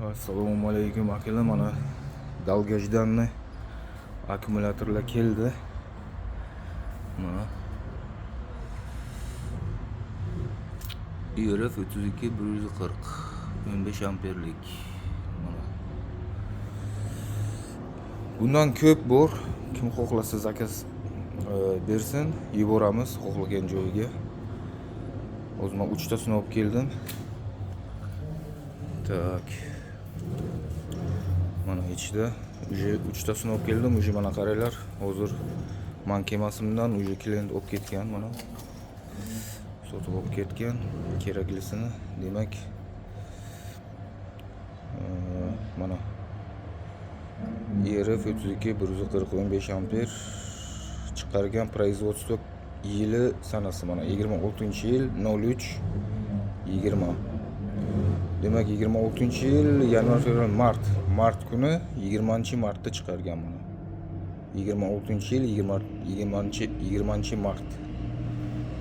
Assalomu alaykum akalar, mana Dalgajdanni akkumulyatorlar keldi. Mana IRF 32 140 15 amperlik. Mana bundan ko'p bor, kim xohlasa zakaz bersin, yuboramiz xohlagan joyiga. O'zim 3 tasini olib keldim. Tak. Mana ichida уже 3 tasini olib keldim. Уже mana qaranglar, hozir men kemasimdan уже klient olib ketgan, mana sotib olib ketgan keraklisini. Demak, mana IRF 32 140 15 amper chiqargan, производство yili sanasi mana 26-yil 03-20. Demak 26-yil yanvar fevral mart kuni 20-martda chiqargan mana. 26-yil 20-mart.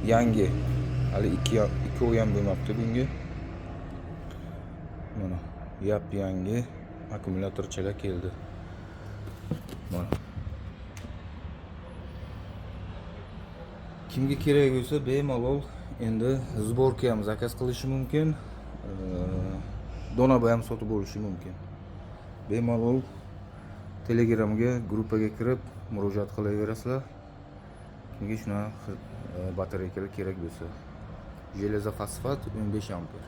Yangi. Hali 2 oy ham bo'lmabdi bunga. Mana yangi akkumulyatorchalar keldi. Mana. Kimga kerak bo'lsa bemalol endi sborka ham zakaz qilishi mumkin. Donaba ham sotib olishi mumkin. Bemalol Telegramga, gruppaga kirib murojaat qilaverasizlar. Kimga shunaqa batareykalar kerak bo'lsa. Железо fosfat 15 amper.